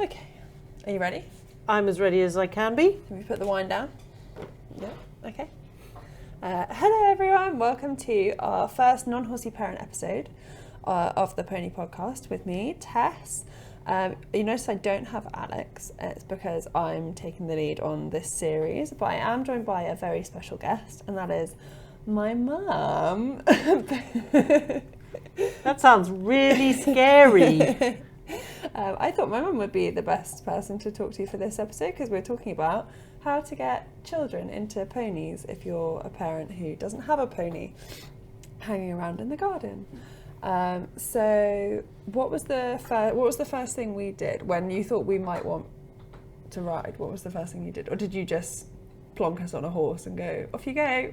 Okay, are you ready? I'm as ready as I can be. Can we put the wine down? Yeah, okay. Hello everyone, welcome to our first Non-Horsey-Parent episode of the Pony Podcast with me, Tess. You notice I don't have Alex, it's because I'm taking the lead on this series, but I am joined by a very special guest, and that is my mum. That sounds really scary. I thought my mum would be the best person to talk to for this episode because we're talking about how to get children into ponies if you're a parent who doesn't have a pony hanging around in the garden. So what was the first thing we did when you thought we might want to ride? What was the first thing you did? Or did you just plonk us on a horse and go, off you go?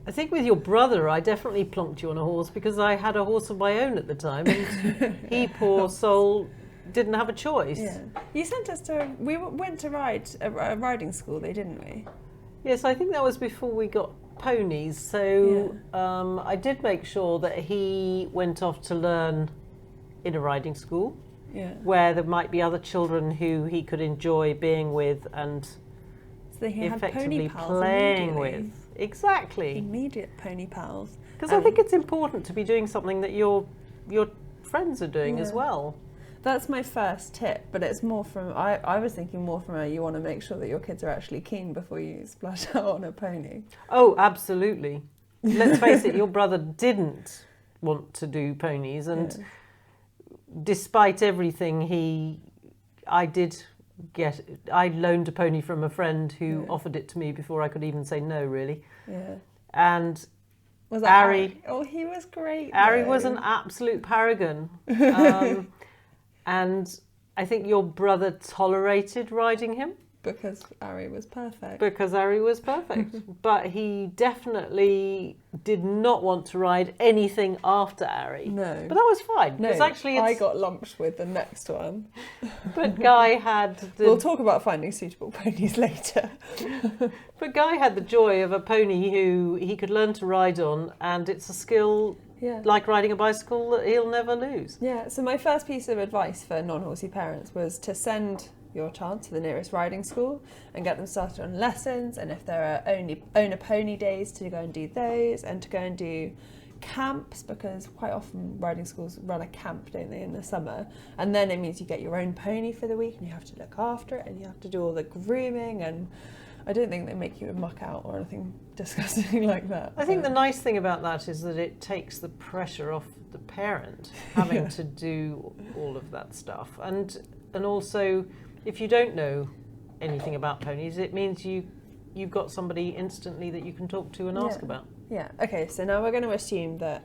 I think with your brother, I definitely plonked you on a horse because I had a horse of my own at the time, and he, poor soul, didn't have a choice. Yeah. You sent us to, we went to a riding school, didn't we? Yes, I think that was before we got ponies. So I did make sure that he went off to learn in a riding school, where there might be other children who he could enjoy being with and so he effectively had pony pals playing with. Exactly. Immediate pony pals. Because I think it's important to be doing something that your friends are doing as well. That's my first tip, but it's more from, I was thinking more from you want to make sure that your kids are actually keen before you splash out on a pony. Oh, absolutely. Let's face it, your brother didn't want to do ponies, and despite everything, I loaned a pony from a friend who offered it to me before I could even say no, really. Yeah. And was that Harry? Oh, he was great. Harry was an absolute paragon. And I think your brother tolerated riding him. Because Harry was perfect. But he definitely did not want to ride anything after Harry. No. But that was fine. No, actually I got lumped with the next one. But Guy had... We'll talk about finding suitable ponies later. But Guy had the joy of a pony who he could learn to ride on, and it's a skill... like riding a bicycle that he'll never lose. Yeah, so my first piece of advice for non-horsey parents was to send your child to the nearest riding school and get them started on lessons, and if there are only owner pony days, to go and do those, and to go and do camps, because quite often riding schools run a camp, don't they, in the summer, and then it means you get your own pony for the week and you have to look after it and you have to do all the grooming, and I don't think they make you muck out or anything disgusting like that. I think the nice thing about that is that it takes the pressure off the parent having to do all of that stuff. And also, if you don't know anything about ponies, it means you've got somebody instantly that you can talk to and ask about. Yeah, okay, so now we're going to assume that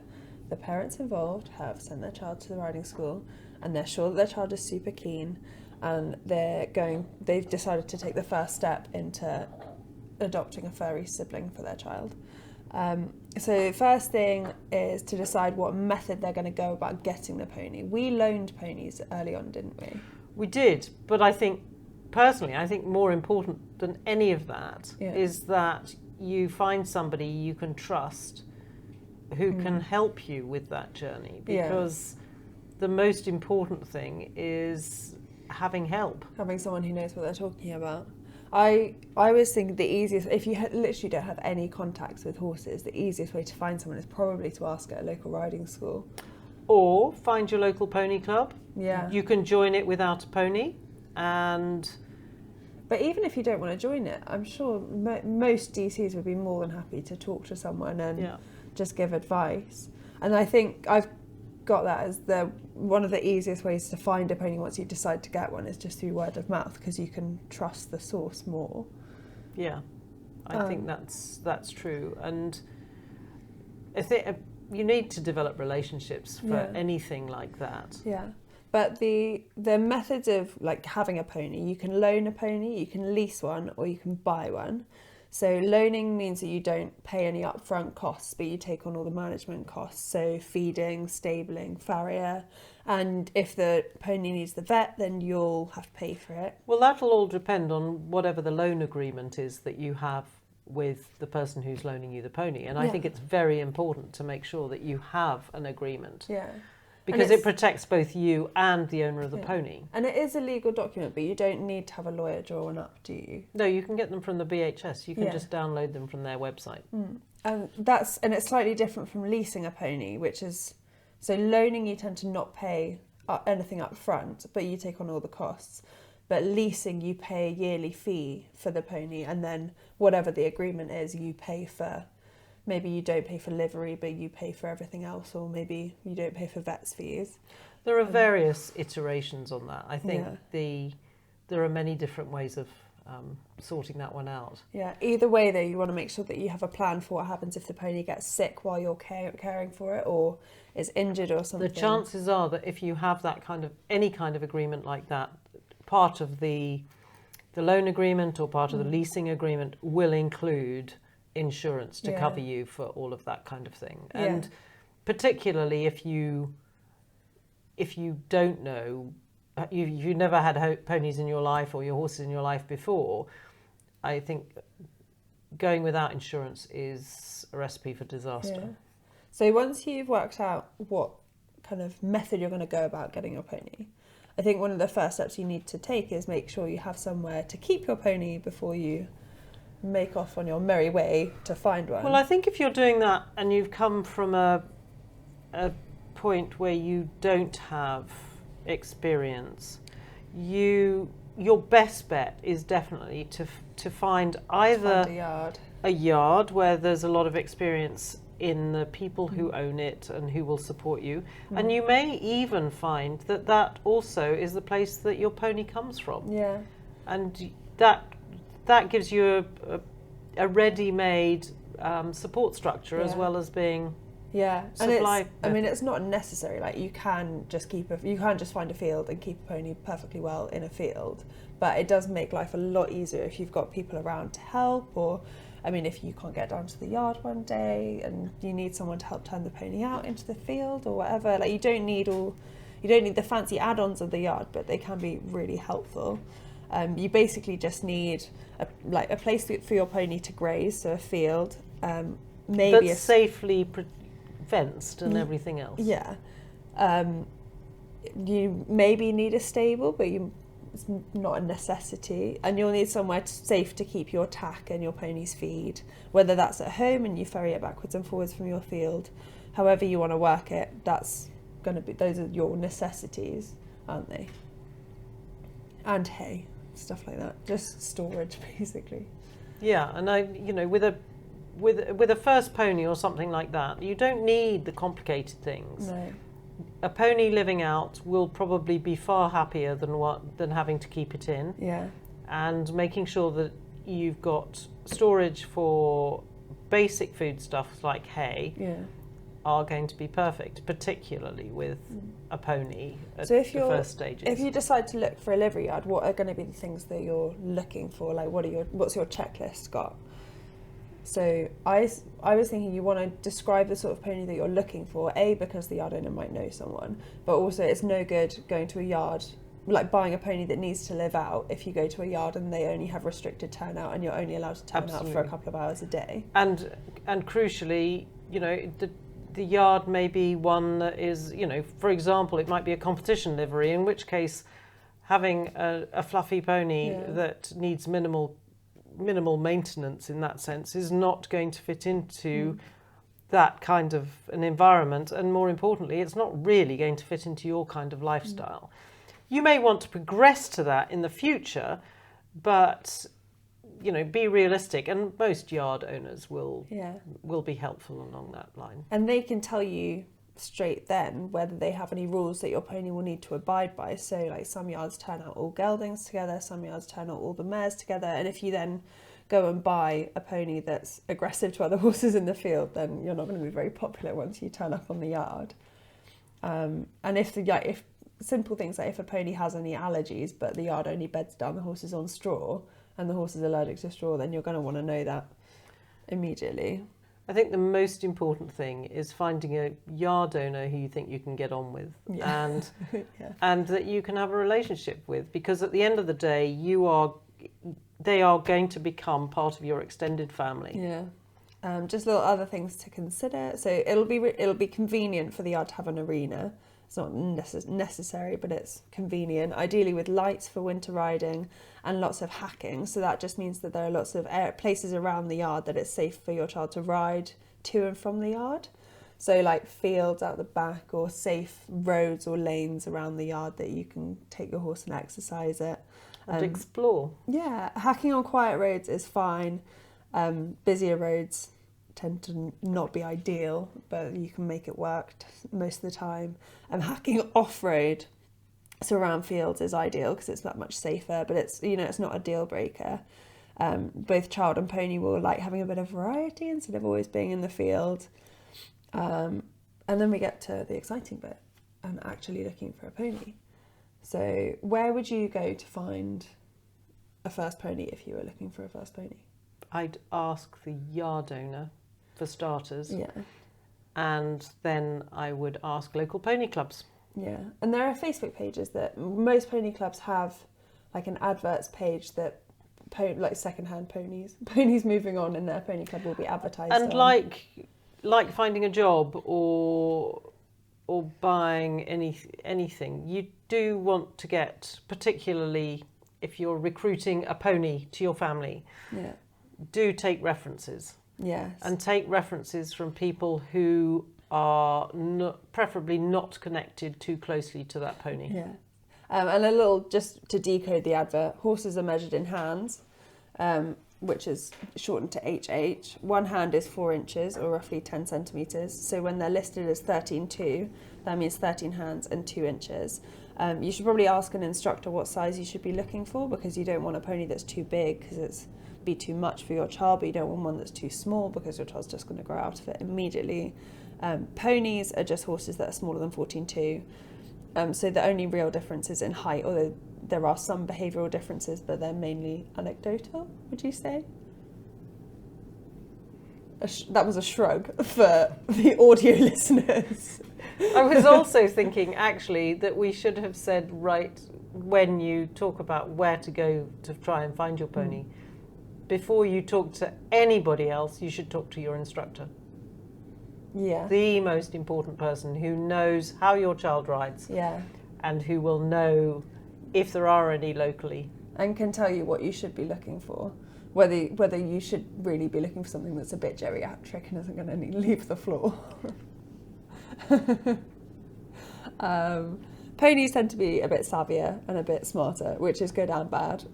the parents involved have sent their child to the riding school and they're sure that their child is super keen, and they've decided to take the first step into adopting a furry sibling for their child. So first thing is to decide what method they're going to go about getting the pony. We loaned ponies early on, didn't we? We did, but I think more important than any of that is that you find somebody you can trust who can help you with that journey, because the most important thing is having help. Having someone who knows what they're talking about. I always think the easiest, if you literally don't have any contacts with horses, the easiest way to find someone is probably to ask at a local riding school. Or find your local pony club. Yeah. You can join it without a pony. But even if you don't want to join it, I'm sure most DCs would be more than happy to talk to someone and just give advice. And I think I've got that as one of the easiest ways to find a pony once you decide to get one is just through word of mouth, because you can trust the source more. Yeah, I think that's true. And I think you need to develop relationships for anything like that. Yeah. But the methods of like having a pony, you can loan a pony, you can lease one, or you can buy one. So loaning means that you don't pay any upfront costs, but you take on all the management costs. So feeding, stabling, farrier, and if the pony needs the vet, then you'll have to pay for it. Well, that'll all depend on whatever the loan agreement is that you have with the person who's loaning you the pony. And I think it's very important to make sure that you have an agreement. Yeah. because it protects both you and the owner of the pony. And it is a legal document, but you don't need to have a lawyer draw one up, do you? No, you can get them from the BHS. You can just download them from their website. And it's slightly different from leasing a pony, which is, so loaning you tend to not pay anything up front, but you take on all the costs. But leasing, you pay a yearly fee for the pony, and then whatever the agreement is, you pay for. Maybe you don't pay for livery, but you pay for everything else, or maybe you don't pay for vet's fees. There are various iterations on that. I think there are many different ways of sorting that one out. Yeah, either way though, you want to make sure that you have a plan for what happens if the pony gets sick while you're caring for it, or is injured or something. The chances are that if you have that any kind of agreement like that, part of the loan agreement or part of the leasing agreement will include insurance to cover you for all of that kind of thing. And particularly if you don't know, you've never had ponies in your life or your horses in your life before, I think going without insurance is a recipe for disaster. Yeah. So once you've worked out what kind of method you're going to go about getting your pony, I think one of the first steps you need to take is make sure you have somewhere to keep your pony before you make off on your merry way to find one. Well, I think if you're doing that and you've come from a point where you don't have experience, your best bet is definitely to find either a yard where there's a lot of experience in the people who own it and who will support you, and you may even find that also is the place that your pony comes from. Yeah, and that gives you a ready-made support structure as well as being and it's not necessary. Like you can just find a field and keep a pony perfectly well in a field, but it does make life a lot easier if you've got people around to help, or if you can't get down to the yard one day and you need someone to help turn the pony out into the field or whatever. Like you don't need the fancy add-ons of the yard, but they can be really helpful. You basically just need a place for your pony to graze, so a field, maybe that's safely fenced and everything else. Yeah, you maybe need a stable, but it's not a necessity, and you'll need somewhere safe to keep your tack and your pony's feed, whether that's at home and you ferry it backwards and forwards from your field. However you want to work it, those are your necessities, aren't they? And hay, stuff like that, just storage basically. Yeah, and with a first pony or something like that, you don't need the complicated things. No. A pony living out will probably be far happier than having to keep it in. Yeah. And making sure that you've got storage for basic food stuff like hay are going to be perfect, particularly with a pony at the first stages. If you decide to look for a livery yard, what are going to be the things that you're looking for? Like what's your checklist got? So I was thinking you want to describe the sort of pony that you're looking for, because the yard owner might know someone, but also it's no good going to a yard, like buying a pony that needs to live out if you go to a yard and they only have restricted turnout and you're only allowed to turn out for a couple of hours a day. And crucially, the yard may be one that is, for example, it might be a competition livery, in which case having a fluffy pony that needs minimal maintenance in that sense is not going to fit into that kind of an environment, and more importantly, it's not really going to fit into your kind of lifestyle. You may want to progress to that in the future, but be realistic, and most yard owners will be helpful along that line. And they can tell you straight then whether they have any rules that your pony will need to abide by. So like some yards turn out all geldings together, some yards turn out all the mares together, and if you then go and buy a pony that's aggressive to other horses in the field, then you're not going to be very popular once you turn up on the yard. And if simple things like if a pony has any allergies but the yard only beds down the horses on straw and the horse is allergic to straw, then you're going to want to know that immediately. I think the most important thing is finding a yard owner who you think you can get on with and and that you can have a relationship with, because at the end of the day they are going to become part of your extended family. Yeah. Just little other things to consider. So it'll be convenient for the yard to have an arena, It's not necessary, but it's convenient. Ideally with lights for winter riding and lots of hacking. So that just means that there are lots of places around the yard that it's safe for your child to ride to and from the yard. So like fields out the back, or safe roads or lanes around the yard that you can take your horse and exercise it. And explore. Yeah, hacking on quiet roads is fine. Busier roads tend to not be ideal, but you can make it work most of the time. Hacking off-road, so around fields, is ideal because it's that much safer, but it's not a deal breaker. Both child and pony will like having a bit of variety instead of always being in the field. And then we get to the exciting bit, and actually looking for a pony. So where would you go to find a first pony if you were looking for a first pony? I'd ask the yard owner, for starters. Yeah. And then I would ask local pony clubs. Yeah. And there are Facebook pages that most pony clubs have, like an adverts page that like secondhand ponies moving on in their pony club will be advertised and on. like finding a job or buying anything, you do want to get, particularly if you're recruiting a pony to your family, do take references. Yes. And take references from people who are preferably not connected too closely to that pony. Yeah. And a little, just to decode the advert, horses are measured in hands, which is shortened to HH. One hand is 4 inches, or roughly 10 centimetres. So when they're listed as 13.2, that means 13 hands and 2 inches. You should probably ask an instructor what size you should be looking for, because you don't want a pony that's too big because it's be too much for your child, but you don't want one that's too small because your child's just going to grow out of it immediately. Ponies are just horses that are smaller than 14.2. So the only real difference is in height, although there are some behavioural differences, but they're mainly anecdotal, would you say? That was a shrug for the audio listeners. I was also thinking, actually, that we should have said, right, when you talk about where to go to try and find your pony, before you talk to anybody else, you should talk to your instructor. Yeah. The most important person who knows how your child rides. Yeah. And who will know if there are any locally. And can tell you what you should be looking for. Whether you should really be looking for something that's a bit geriatric and isn't going to leave the floor. Ponies tend to be a bit savvier and a bit smarter, which is good and bad.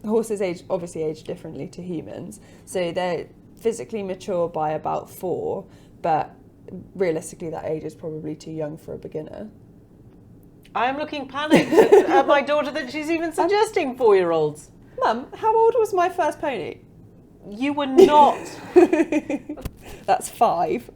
Horses obviously age differently to humans, so they're physically mature by about 4, but realistically that age is probably too young for a beginner. I am looking panicked at my daughter that she's even suggesting 4-year-olds. Mum, how old was my first pony? You were not. That's 5.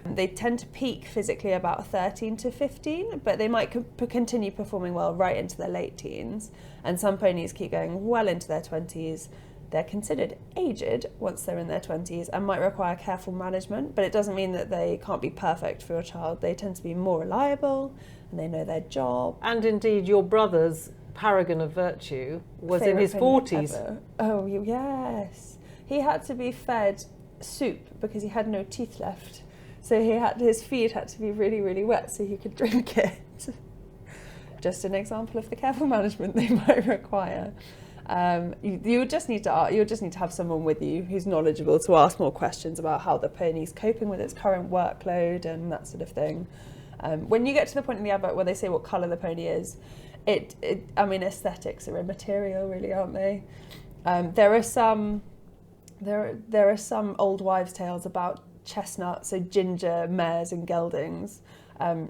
They tend to peak physically about 13 to 15, but they might continue performing well right into their late teens. And some ponies keep going well into their 20s. They're considered aged once they're in their 20s and might require careful management, but it doesn't mean that they can't be perfect for your child. They tend to be more reliable and they know their job. And indeed, your brother's paragon of virtue was in his 40s. Ever. Oh, yes. He had to be fed soup because he had no teeth left. So his feed had to be really, really wet so he could drink it. Just an example of the careful management they might require. You just need to have someone with you who's knowledgeable to ask more questions about how the pony's coping with its current workload and that sort of thing. When you get to the point in the advert where they say what colour the pony is, aesthetics are immaterial, really, aren't they? There are some old wives' tales about chestnut, so ginger mares and geldings.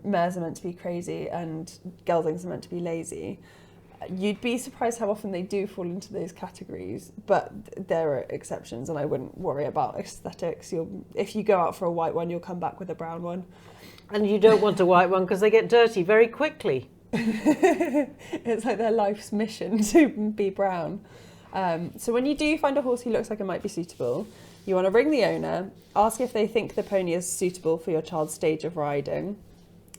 Mares are meant to be crazy and geldings are meant to be lazy. You'd be surprised how often they do fall into those categories, but there are exceptions, and I wouldn't worry about aesthetics. If you go out for a white one, you'll come back with a brown one. And you don't want a white one because they get dirty very quickly. It's like their life's mission to be brown. So when you do find a horse who looks like it might be suitable, you want to ring the owner, ask if they think the pony is suitable for your child's stage of riding.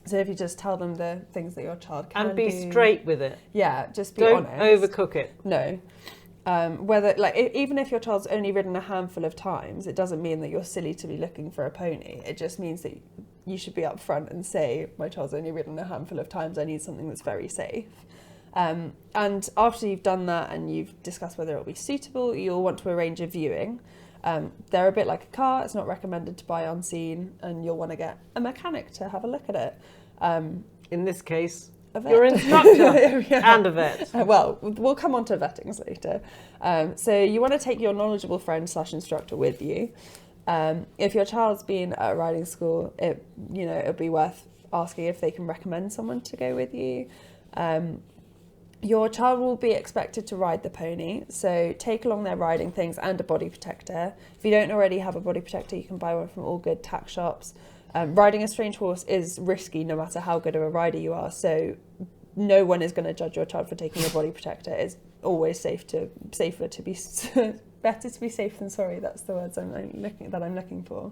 So if you just tell them the things that your child can do. And be straight with it. Yeah, just be honest. Don't overcook it. No. Even if your child's only ridden a handful of times, it doesn't mean that you're silly to be looking for a pony. It just means that you should be upfront and say, my child's only ridden a handful of times, I need something that's very safe. And after you've done that and you've discussed whether it'll be suitable, you'll want to arrange a viewing. They're a bit like a car, it's not recommended to buy unseen, and you'll want to get a mechanic to have a look at it. In this case, A vet. your instructor Yeah. and a vet. Well, we'll come on to vettings later. So you want to take your knowledgeable friend / instructor with you. If your child's been at a riding school, it'll be worth asking if they can recommend someone to go with you. Your child will be expected to ride the pony, so take along their riding things and a body protector. If you don't already have a body protector, you can buy one from all good tack shops. Riding a strange horse is risky no matter how good of a rider you are, so no one is going to judge your child for taking a body protector. It's always better to be safe than sorry. That's the words I'm looking for.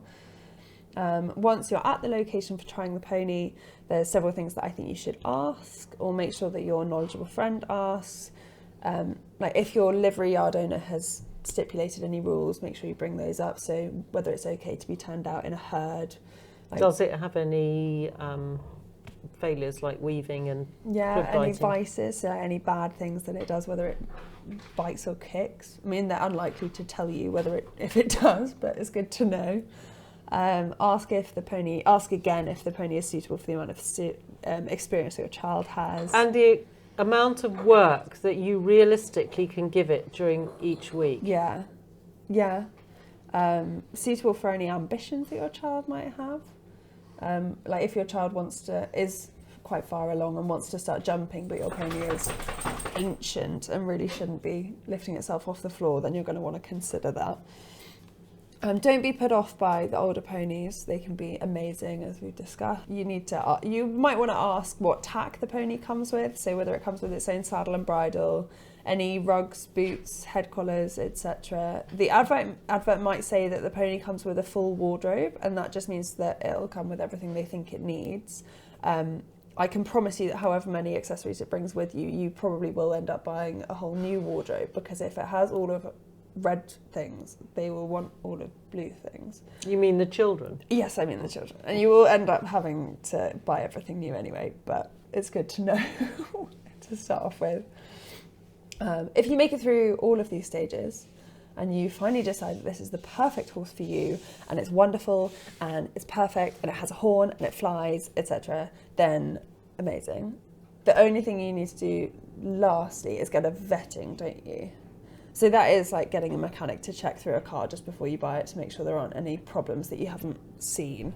Once you're at the location for trying the pony, there's several things that I think you should ask, or make sure that your knowledgeable friend asks. Like if your livery yard owner has stipulated any rules, make sure you bring those up. So whether it's okay to be turned out in a herd. Does it have any failures like weaving and any biting? vices, so any bad things that it does, whether it bites or kicks. I mean, they're unlikely to tell you if it does, but it's good to know. Ask again if the pony is suitable for the amount of experience that your child has. And the amount of work that you realistically can give it during each week. Yeah. Suitable for any ambitions that your child might have. Like if your child is quite far along and wants to start jumping, but your pony is ancient and really shouldn't be lifting itself off the floor, then you're going to want to consider that. Don't be put off by the older ponies. They can be amazing, as we've discussed. You might want to ask what tack the pony comes with, so whether it comes with its own saddle and bridle, any rugs, boots, head collars, etc. The advert might say that the pony comes with a full wardrobe, and that just means that it'll come with everything they think it needs. I can promise you that however many accessories it brings with you, you probably will end up buying a whole new wardrobe, because if it has all of red things, they will want all of blue things. You mean the children? Yes, I mean the children. And you will end up having to buy everything new anyway, but it's good to know to start off with. If you make it through all of these stages and you finally decide that this is the perfect horse for you and it's wonderful and it's perfect and it has a horn and it flies, etc., then amazing. The only thing you need to do lastly is get a vetting, don't you? So that is like getting a mechanic to check through a car just before you buy it to make sure there aren't any problems that you haven't seen.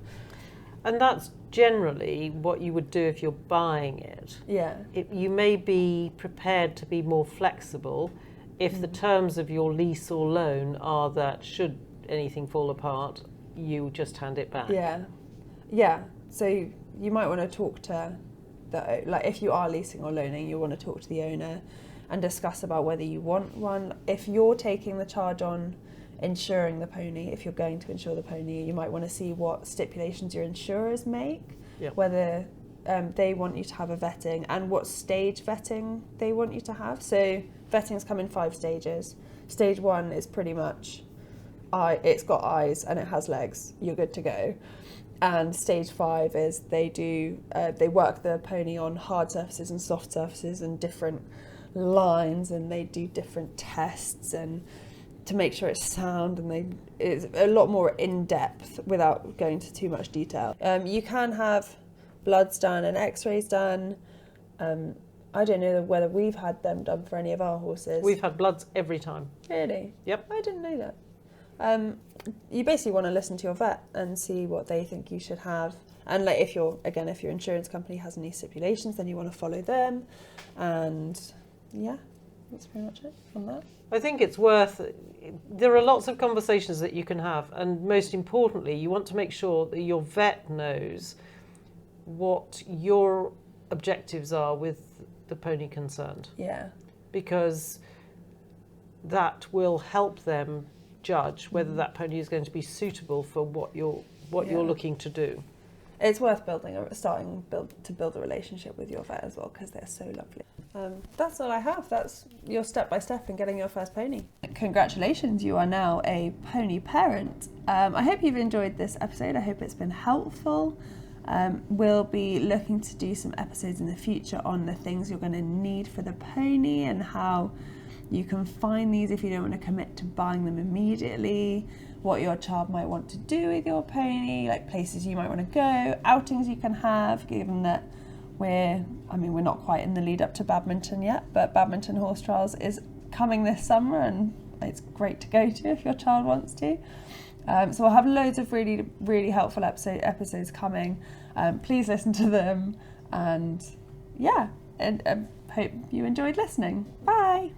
And that's generally what you would do if you're buying it. Yeah. You may be prepared to be more flexible if the terms of your lease or loan are that should anything fall apart, you just hand it back. Yeah. So you might want to talk to if you are leasing or loaning, you want to talk to the owner and discuss about whether you want one. If you're taking the charge on insuring the pony, if you're going to insure the pony, you might want to see what stipulations your insurers make, whether they want you to have a vetting and what stage vetting they want you to have. So vettings come in 5 stages. Stage 1 is pretty much it's got eyes and it has legs, you're good to go. And stage 5 is they work the pony on hard surfaces and soft surfaces and different lines, and they do different tests and to make sure it's sound, and it's a lot more in depth without going into too much detail. You can have bloods done and x-rays done. I don't know whether we've had them done for any of our horses. We've had bloods every time. Really? Yep. I didn't know that. You basically want to listen to your vet and see what they think you should have. And like if your insurance company has any stipulations, then you want to follow them. And yeah, that's pretty much it on that. I think there are lots of conversations that you can have, and most importantly, you want to make sure that your vet knows what your objectives are with the pony concerned. Yeah. Because that will help them judge whether that pony is going to be suitable for what you're looking to do. It's worth starting to build a relationship with your vet as well, because they're so lovely. That's all I have. That's your step-by-step in getting your first pony. Congratulations, you are now a pony parent. I hope you've enjoyed this episode. I hope it's been helpful. We'll be looking to do some episodes in the future on the things you're going to need for the pony and how you can find these if you don't want to commit to buying them immediately, what your child might want to do with your pony, like places you might want to go, outings you can have, given that we're not quite in the lead up to badminton yet, but badminton horse trials is coming this summer and it's great to go to if your child wants to. So we'll have loads of really, really helpful episodes coming. Please listen to them, and hope you enjoyed listening. Bye.